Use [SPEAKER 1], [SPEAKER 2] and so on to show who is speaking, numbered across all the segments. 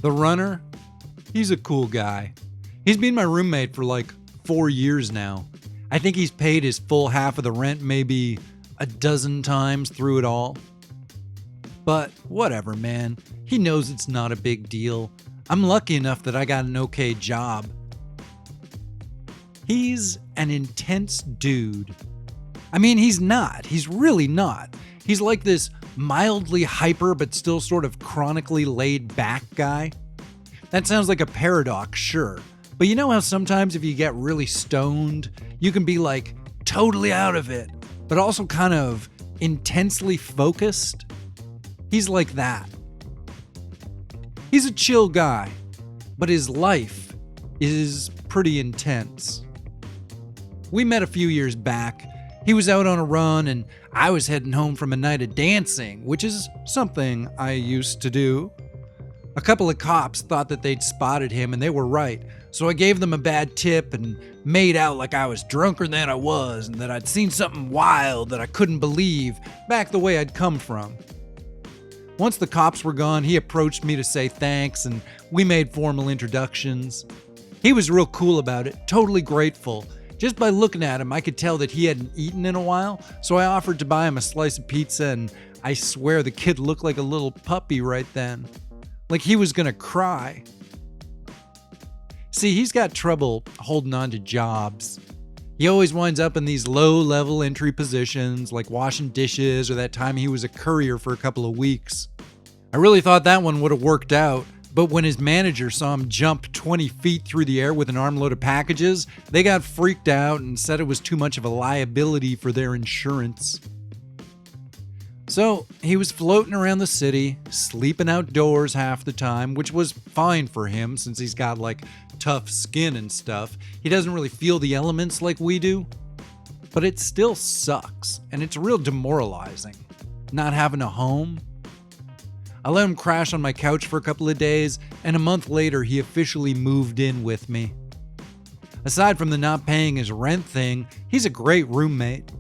[SPEAKER 1] The runner, he's a cool guy. He's been my roommate for like 4 years now. I think he's paid his full half of the rent maybe a dozen times through it all. But whatever, man. He knows it's not a big deal. I'm lucky enough that I got an okay job. He's an intense dude. I mean, he's not. He's really not. He's like this mildly hyper but still sort of chronically laid back guy. That sounds like a paradox, sure. But you know how sometimes if you get really stoned, you can be like totally out of it, but also kind of intensely focused? He's like that. He's a chill guy, but his life is pretty intense. We met a few years back. He was out on a run and I was heading home from a night of dancing, which is something I used to do. A couple of cops thought that they'd spotted him and they were right. So I gave them a bad tip and made out like I was drunker than I was and that I'd seen something wild that I couldn't believe back the way I'd come from. Once the cops were gone, he approached me to say thanks and we made formal introductions. He was real cool about it, totally grateful. Just by looking at him, I could tell that he hadn't eaten in a while, so I offered to buy him a slice of pizza and I swear the kid looked like a little puppy right then. Like he was gonna cry. See, he's got trouble holding on to jobs. He always winds up in these low-level entry positions, like washing dishes or that time he was a courier for a couple of weeks. I really thought that one would have worked out, but when his manager saw him jump 20 feet through the air with an armload of packages, they got freaked out and said it was too much of a liability for their insurance. So he was floating around the city, sleeping outdoors half the time, which was fine for him since he's got like tough skin and stuff. He doesn't really feel the elements like we do. But it still sucks, and it's real demoralizing. Not having a home. I let him crash on my couch for a couple of days, and a month later he officially moved in with me. Aside from the not paying his rent thing, he's a great roommate.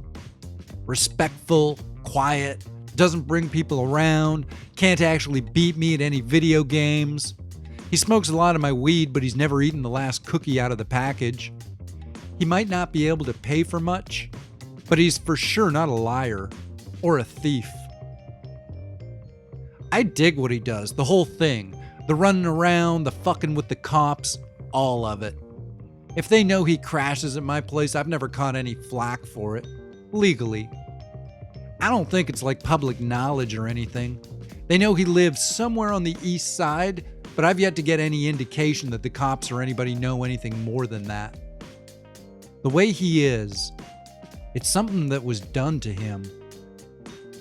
[SPEAKER 1] Respectful, quiet, doesn't bring people around, can't actually beat me at any video games. He smokes a lot of my weed, but he's never eaten the last cookie out of the package. He might not be able to pay for much, but he's for sure not a liar or a thief. I dig what he does, the whole thing. The running around, the fucking with the cops, all of it. If they know he crashes at my place, I've never caught any flack for it. Legally. I don't think it's like public knowledge or anything. They know he lives somewhere on the east side, but I've yet to get any indication that the cops or anybody know anything more than that. The way he is, it's something that was done to him.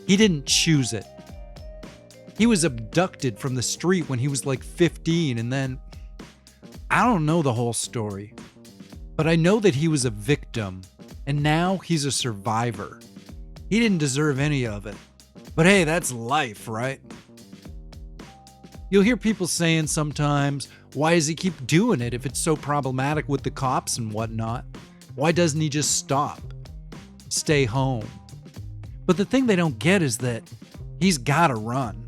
[SPEAKER 1] He didn't choose it. He was abducted from the street when he was like 15 and then... I don't know the whole story. But I know that he was a victim, and now he's a survivor. He didn't deserve any of it. But hey, that's life, right? You'll hear people saying sometimes, why does he keep doing it if it's so problematic with the cops and whatnot? Why doesn't he just stop? Stay home. But the thing they don't get is that he's gotta run.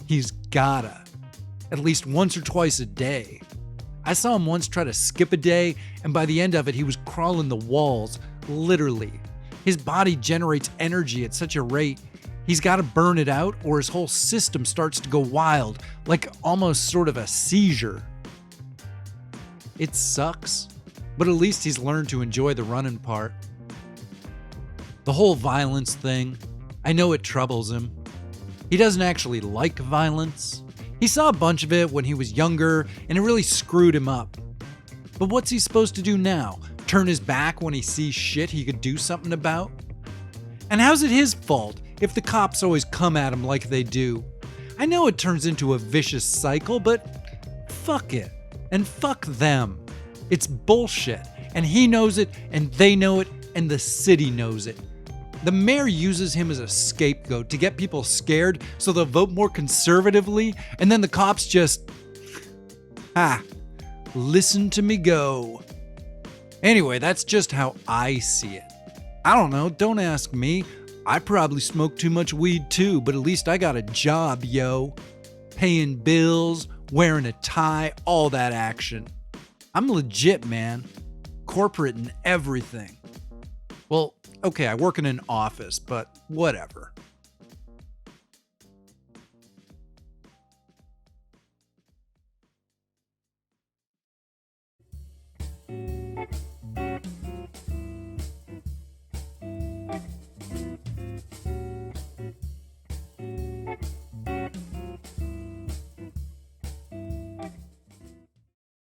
[SPEAKER 1] He's gotta. At least once or twice a day. I saw him once try to skip a day, and by the end of it, he was crawling the walls, literally. His body generates energy at such a rate, he's got to burn it out or his whole system starts to go wild, like almost sort of a seizure. It sucks, but at least he's learned to enjoy the running part. The whole violence thing, I know it troubles him. He doesn't actually like violence. He saw a bunch of it when he was younger, and it really screwed him up. But what's he supposed to do now? Turn his back when he sees shit he could do something about? And how's it his fault if the cops always come at him like they do? I know it turns into a vicious cycle, but fuck it. And fuck them. It's bullshit. And he knows it, and they know it, and the city knows it. The mayor uses him as a scapegoat to get people scared so they'll vote more conservatively, and then the cops just... listen to me go. Anyway, that's just how I see it. I don't know, don't ask me. I probably smoke too much weed too, but at least I got a job, yo. Paying bills, wearing a tie, all that action. I'm legit, man. Corporate and everything. Well, okay, I work in an office, but whatever.